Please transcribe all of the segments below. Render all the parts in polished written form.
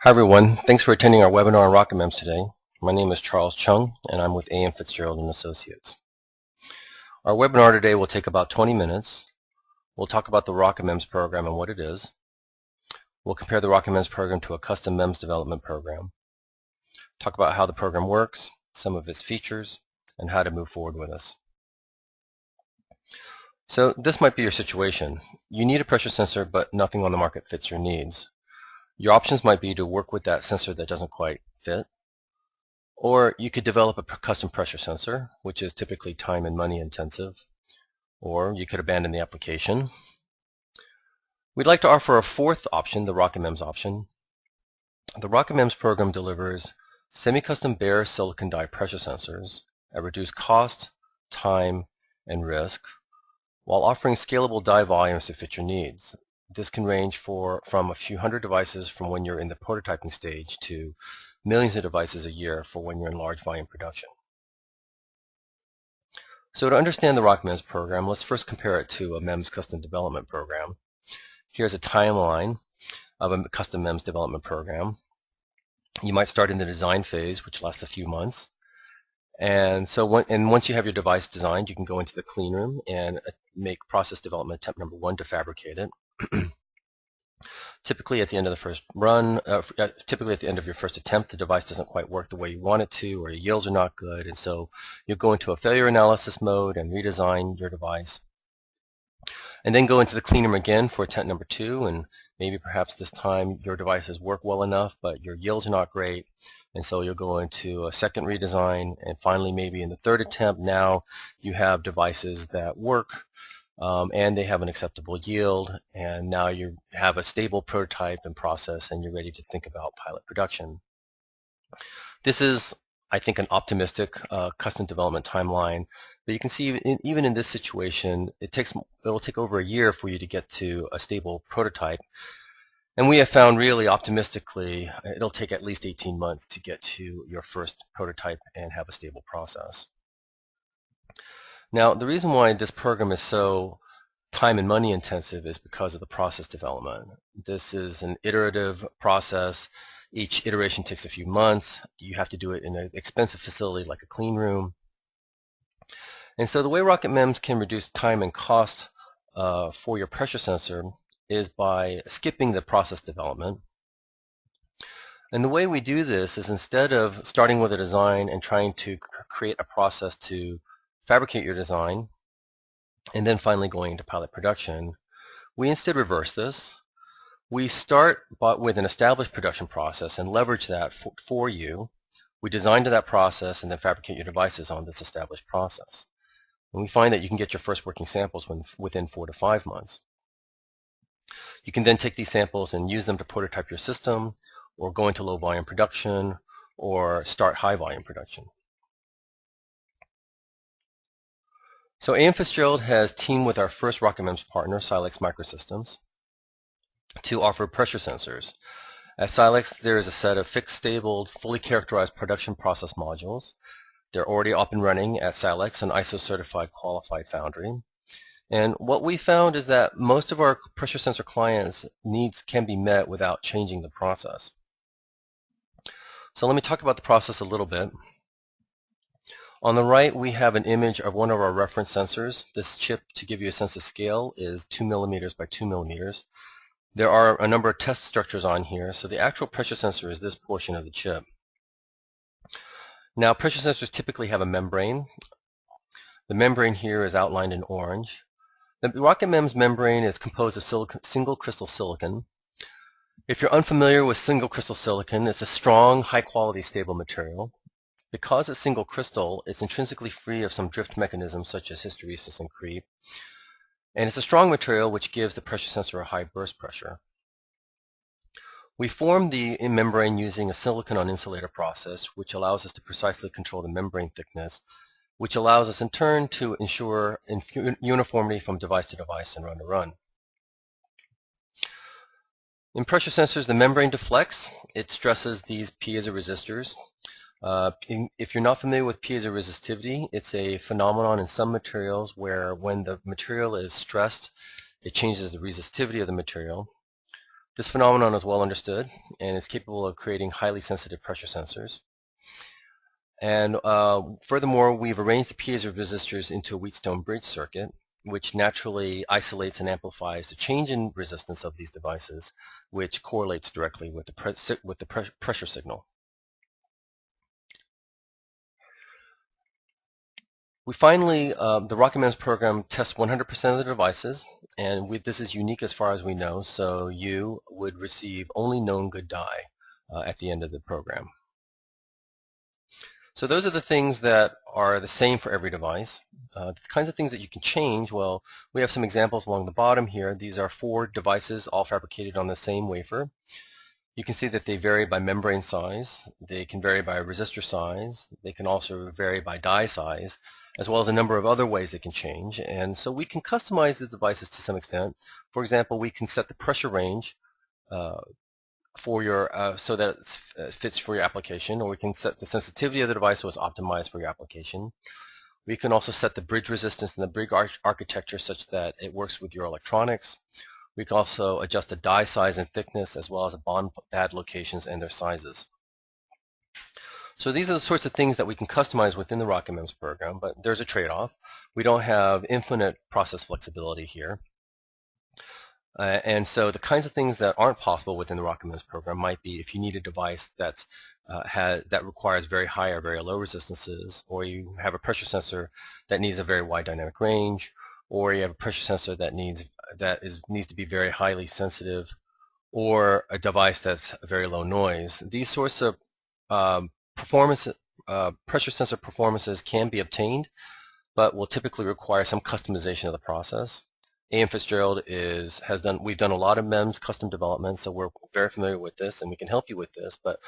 Hi everyone, thanks for attending our webinar on RocketMEMS today. My name is Charles Chung and I'm with AMFitzgerald and Associates. Our webinar today will take about 20 minutes. We'll talk about the RocketMEMS program and what it is. We'll compare the RocketMEMS program to a custom MEMS development program. Talk about how the program works, some of its features, and how to move forward with us. So this might be your situation. You need a pressure sensor but nothing on the market fits your needs. Your options might be to work with that sensor that doesn't quite fit, or you could develop a custom pressure sensor, which is typically time and money intensive, or you could abandon the application. We'd like to offer a fourth option, the RocketMEMS option. The RocketMEMS program delivers semi-custom bare silicon die pressure sensors at reduced cost, time, and risk, while offering scalable die volumes to fit your needs. This can range from a few hundred devices from when you're in the prototyping stage to millions of devices a year for when you're in large volume production. So to understand the RocketMEMS program, let's first compare it to a MEMS custom development program. Here's a timeline of a custom MEMS development program. You might start in the design phase, which lasts a few months. And so once you have your device designed, you can go into the clean room and make process development attempt number 1 to fabricate it. Typically at the end of the first run, typically at the end of your first attempt, the device doesn't quite work the way you want it to, or your yields are not good, and so you'll go into a failure analysis mode and redesign your device. And then go into the clean room again for attempt number 2, and maybe perhaps this time your devices work well enough, but your yields are not great, and so you'll go into a second redesign, and finally maybe in the third attempt now you have devices that work and they have an acceptable yield, and now you have a stable prototype and process and you're ready to think about pilot production. This is, I think, an optimistic custom development timeline, but you can see even in this situation it'll take over a year for you to get to a stable prototype, and we have found really optimistically it'll take at least 18 months to get to your first prototype and have a stable process. Now, the reason why this program is so time and money intensive is because of the process development. This is an iterative process. Each iteration takes a few months. You have to do it in an expensive facility like a clean room. And so the way RocketMEMS can reduce time and cost for your pressure sensor is by skipping the process development. And the way we do this is, instead of starting with a design and trying to create a process to fabricate your design and then finally going into pilot production, we instead reverse this. We start with an established production process and leverage that for you. We design to that process and then fabricate your devices on this established process. And we find that you can get your first working samples within 4 to 5 months. You can then take these samples and use them to prototype your system, or go into low volume production, or start high volume production. So AMFitzgerald has teamed with our first RocketMEMS partner, Silex Microsystems, to offer pressure sensors. At Silex, there is a set of fixed, stable, fully characterized production process modules. They're already up and running at Silex, an ISO-certified qualified foundry. And what we found is that most of our pressure sensor clients' needs can be met without changing the process. So let me talk about the process a little bit. On the right, we have an image of one of our reference sensors. This chip, to give you a sense of scale, is 2 millimeters by 2 millimeters. There are a number of test structures on here, so the actual pressure sensor is this portion of the chip. Now, pressure sensors typically have a membrane. The membrane here is outlined in orange. The RocketMEMS membrane is composed of single crystal silicon. If you're unfamiliar with single crystal silicon, it's a strong, high-quality, stable material. Because it's single crystal, it's intrinsically free of some drift mechanisms such as hysteresis and creep. And it's a strong material which gives the pressure sensor a high burst pressure. We form the membrane using a silicon on insulator process, which allows us to precisely control the membrane thickness, which allows us in turn to ensure uniformity from device to device and run to run. In pressure sensors, the membrane deflects. It stresses these piezoresistors. If you're not familiar with piezoresistivity, it's a phenomenon in some materials where when the material is stressed, it changes the resistivity of the material. This phenomenon is well understood and is capable of creating highly sensitive pressure sensors. And furthermore, we've arranged the piezo resistors into a Wheatstone bridge circuit, which naturally isolates and amplifies the change in resistance of these devices, which correlates directly with the pressure signal. We finally, the RocketMEMS program tests 100% of the devices, and this is unique as far as we know, so you would receive only known good die at the end of the program. So those are the things that are the same for every device. The kinds of things that you can change, well, we have some examples along the bottom here. These are 4 devices all fabricated on the same wafer. You can see that they vary by membrane size, they can vary by resistor size, they can also vary by die size, as well as a number of other ways they can change. And so we can customize the devices to some extent. For example, we can set the pressure range for your so that it fits for your application, or we can set the sensitivity of the device so it's optimized for your application. We can also set the bridge resistance and the bridge architecture such that it works with your electronics. We can also adjust the die size and thickness as well as the bond pad locations and their sizes. So these are the sorts of things that we can customize within the RocketMEMS program, but there's a trade-off. We don't have infinite process flexibility here. And so the kinds of things that aren't possible within the RocketMEMS program might be if you need a device that requires very high or very low resistances, or you have a pressure sensor that needs a very wide dynamic range, or you have a pressure sensor that needs to be very highly sensitive, or a device that's very low noise. These sorts of pressure sensor performances can be obtained, but will typically require some customization of the process. AMFitzgerald we've done a lot of MEMS custom development, so we're very familiar with this and we can help you with this. But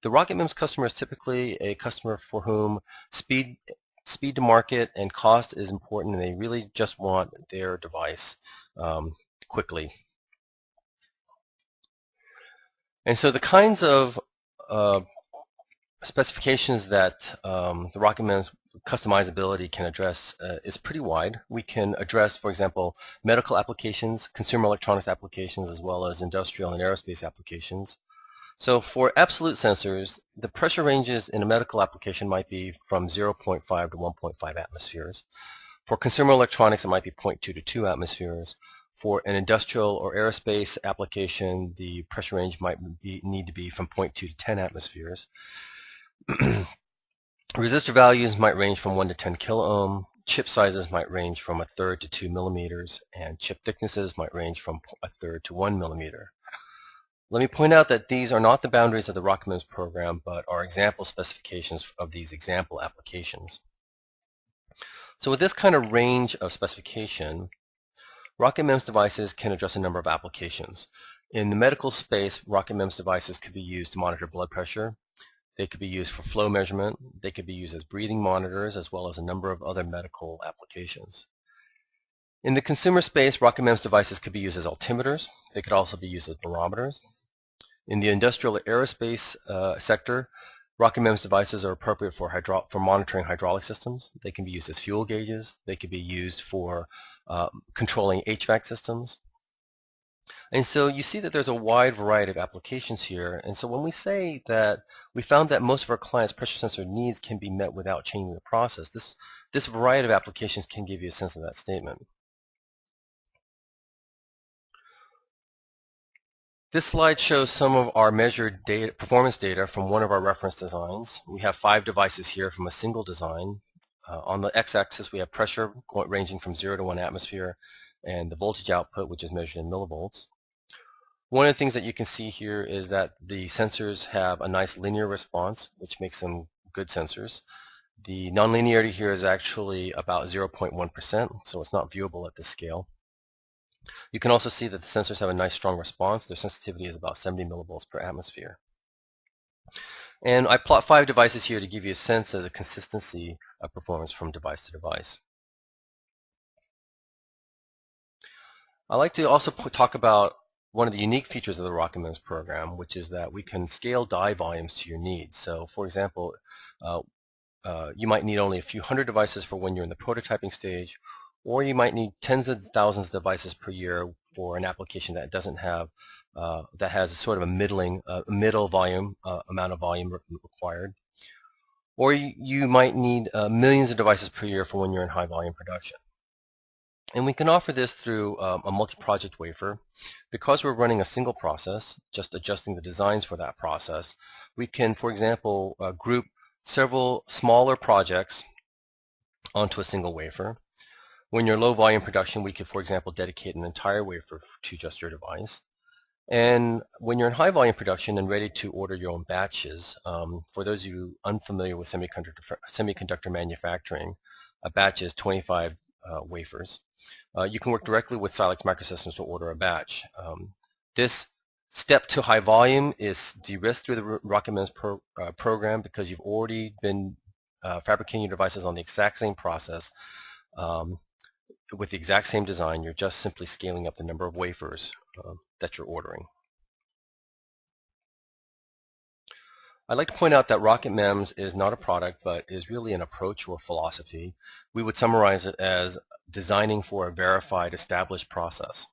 the RocketMEMS customer is typically a customer for whom speed to market and cost is important, and they really just want their device quickly. And so the kinds of specifications that the RocketMEMS customizability can address is pretty wide. We can address, for example, medical applications, consumer electronics applications, as well as industrial and aerospace applications. So for absolute sensors, the pressure ranges in a medical application might be from 0.5 to 1.5 atmospheres. For consumer electronics, it might be 0.2 to 2 atmospheres. For an industrial or aerospace application, the pressure range might need to be from 0.2 to 10 atmospheres. Resistor values might range from 1 to 10 kiloohm. Chip sizes might range from 1/3 to 2 millimeters, and chip thicknesses might range from 1/3 to 1 millimeter. Let me point out that these are not the boundaries of the RocketMEMS program, but are example specifications of these example applications. So with this kind of range of specification, RocketMEMS devices can address a number of applications. In the medical space, RocketMEMS devices could be used to monitor blood pressure. They could be used for flow measurement. They could be used as breathing monitors, as well as a number of other medical applications. In the consumer space, RocketMEMS devices could be used as altimeters. They could also be used as barometers. In the industrial aerospace sector, RocketMEMS devices are appropriate for monitoring hydraulic systems. They can be used as fuel gauges. They could be used for controlling HVAC systems. And so you see that there's a wide variety of applications here. And so when we say that we found that most of our clients' pressure sensor needs can be met without changing the process, this variety of applications can give you a sense of that statement. This slide shows some of our measured performance data from one of our reference designs. We have 5 devices here from a single design. On the x-axis, we have pressure ranging from 0 to 1 atmosphere, and the voltage output, which is measured in millivolts. One of the things that you can see here is that the sensors have a nice linear response, which makes them good sensors. The nonlinearity here is actually about 0.1%, so it's not viewable at this scale. You can also see that the sensors have a nice strong response. Their sensitivity is about 70 millivolts per atmosphere. And I plot 5 devices here to give you a sense of the consistency of performance from device to device. I'd like to also talk about one of the unique features of the RocketMEMS program, which is that we can scale die volumes to your needs. So for example, you might need only a few hundred devices for when you're in the prototyping stage, or you might need tens of thousands of devices per year for an application that doesn't have that has sort of a middle volume amount of volume required. Or you might need millions of devices per year for when you're in high volume production. And we can offer this through a multi-project wafer. Because we're running a single process, just adjusting the designs for that process, we can, for example, group several smaller projects onto a single wafer. When you're low volume production, we could, for example, dedicate an entire wafer to just your device. And when you're in high volume production and ready to order your own batches, for those of you unfamiliar with semiconductor manufacturing, a batch is 25 wafers. You can work directly with Silex Microsystems to order a batch. This step to high volume is de-risked through the RocketMEMS program because you've already been fabricating your devices on the exact same process with the exact same design. You're just simply scaling up the number of wafers that you're ordering. I'd like to point out that RocketMEMS is not a product, but is really an approach or philosophy. We would summarize it as designing for a verified, established process.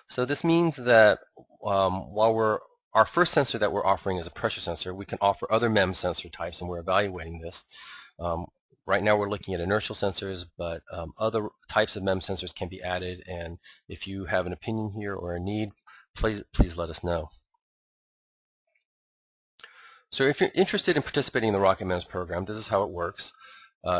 So this means that while our first sensor that we're offering is a pressure sensor, we can offer other MEMS sensor types, and we're evaluating this. Right now we're looking at inertial sensors, but other types of MEMS sensors can be added, and if you have an opinion here or a need, please let us know. So if you're interested in participating in the RocketMEMS program, this is how it works.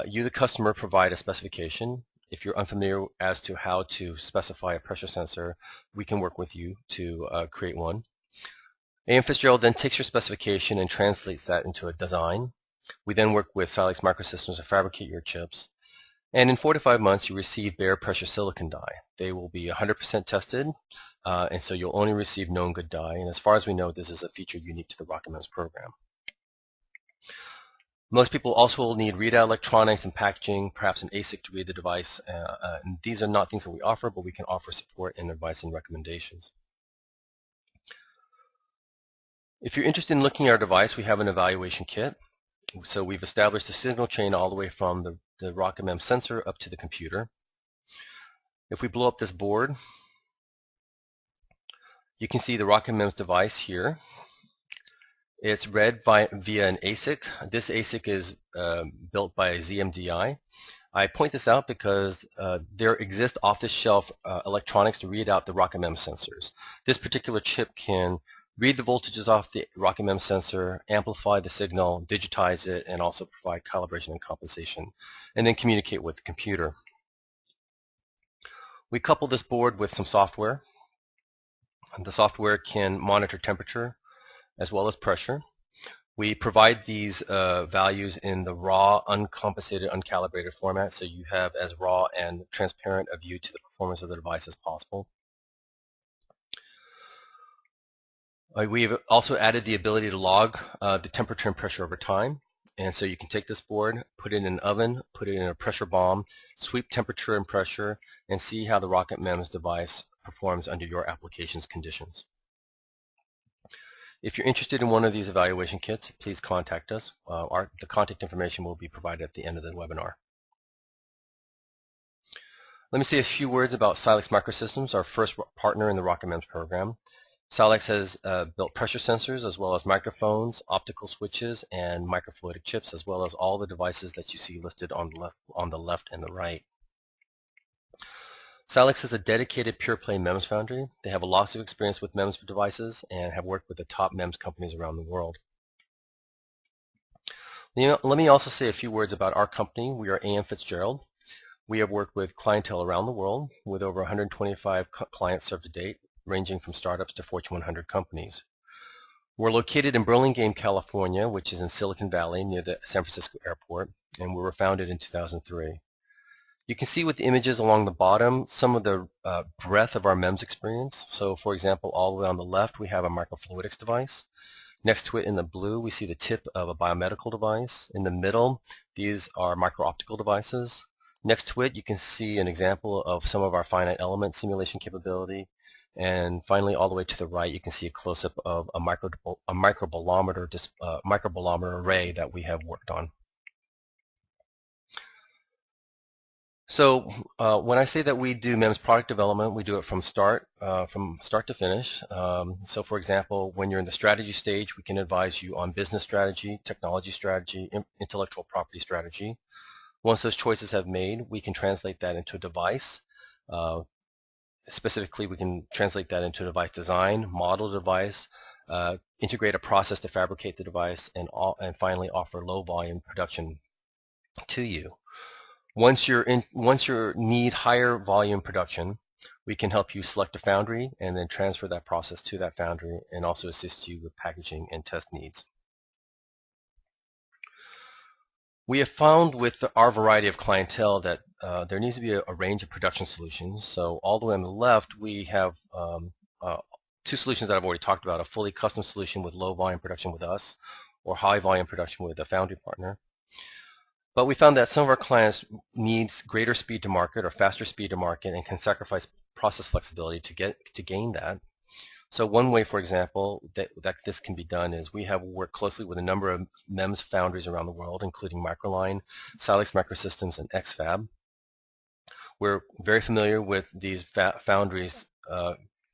You, the customer, provide a specification. If you're unfamiliar as to how to specify a pressure sensor, we can work with you to create one. AMFitzgerald then takes your specification and translates that into a design. We then work with Silex Microsystems to fabricate your chips. And in 4 to 5 months, you receive bare pressure silicon die. They will be 100% tested, and so you'll only receive known good die. And as far as we know, this is a feature unique to the RocketMEMS program. Most people also will need readout electronics and packaging, perhaps an ASIC to read the device. And these are not things that we offer, but we can offer support and advice and recommendations. If you're interested in looking at our device, we have an evaluation kit. So we've established a signal chain all the way from the RocketMEMS sensor up to the computer. If we blow up this board, you can see the RocketMEMS device here. It's read via an ASIC. This ASIC is built by ZMDI. I point this out because there exist off-the-shelf electronics to read out the RocketMEMS sensors. This particular chip can read the voltages off the RocketMEMS sensor, amplify the signal, digitize it, and also provide calibration and compensation, and then communicate with the computer. We couple this board with some software. The software can monitor temperature as well as pressure. We provide these values in the raw, uncompensated, uncalibrated format, so you have as raw and transparent a view to the performance of the device as possible. We've also added the ability to log the temperature and pressure over time. And so you can take this board, put it in an oven, put it in a pressure bomb, sweep temperature and pressure, and see how the RocketMEMS device performs under your application's conditions. If you're interested in one of these evaluation kits, please contact us. The contact information will be provided at the end of the webinar. Let me say a few words about Silex Microsystems, our first partner in the RocketMEMS program. Silex has built pressure sensors as well as microphones, optical switches, and microfluidic chips, as well as all the devices that you see listed on the left and the right. Silex is a dedicated pure-play MEMS foundry. They have a lot of experience with MEMS devices and have worked with the top MEMS companies around the world. Let me also say a few words about our company. We are AMFitzgerald. We have worked with clientele around the world with over 125 clients served to date, ranging from startups to Fortune 100 companies. We're located in Burlingame, California, which is in Silicon Valley near the San Francisco airport, and we were founded in 2003. You can see with the images along the bottom some of the breadth of our MEMS experience. So for example, all the way on the left we have a microfluidics device. Next to it in the blue we see the tip of a biomedical device. In the middle these are micro-optical devices. Next to it you can see an example of some of our finite element simulation capability. And finally all the way to the right you can see a close-up of a microbolometer array that we have worked on. So when I say that we do MEMS product development, we do it from start to finish. So for example, when you're in the strategy stage, we can advise you on business strategy, technology strategy, intellectual property strategy. Once those choices have made, we can translate that into a device. Specifically, we can translate that into a device design, model the device, integrate a process to fabricate the device, and finally offer low volume production to you. Once you need higher volume production, we can help you select a foundry and then transfer that process to that foundry and also assist you with packaging and test needs. We have found with our variety of clientele that there needs to be a range of production solutions. So all the way on the left, we have two solutions that I've already talked about: a fully custom solution with low volume production with us, or high volume production with a foundry partner. But we found that some of our clients needs greater speed to market or faster speed to market and can sacrifice process flexibility to gain that. So one way, for example, that this can be done is we have worked closely with a number of MEMS foundries around the world, including Microline, Silex Microsystems, and XFAB. We're very familiar with these foundries'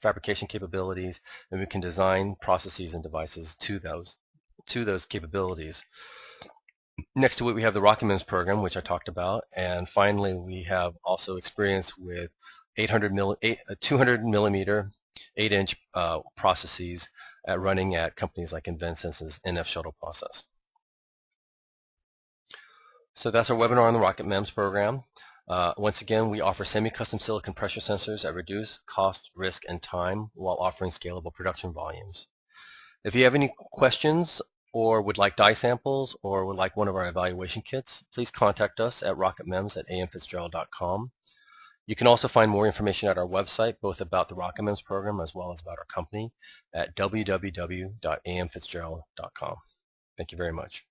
fabrication capabilities, and we can design processes and devices to those capabilities. Next to it, we have the RocketMEMS program, which I talked about, and finally, we have also experience with 200 millimeter, 8-inch processes running at companies like InvenSense's NF shuttle process. So that's our webinar on the RocketMEMS program. Once again, we offer semi-custom silicon pressure sensors at reduced cost, risk, and time while offering scalable production volumes. If you have any questions or would like die samples or would like one of our evaluation kits, please contact us at RocketMEMS@AMFitzgerald.com. You can also find more information at our website, both about the RocketMEMS program as well as about our company at www.amfitzgerald.com. Thank you very much.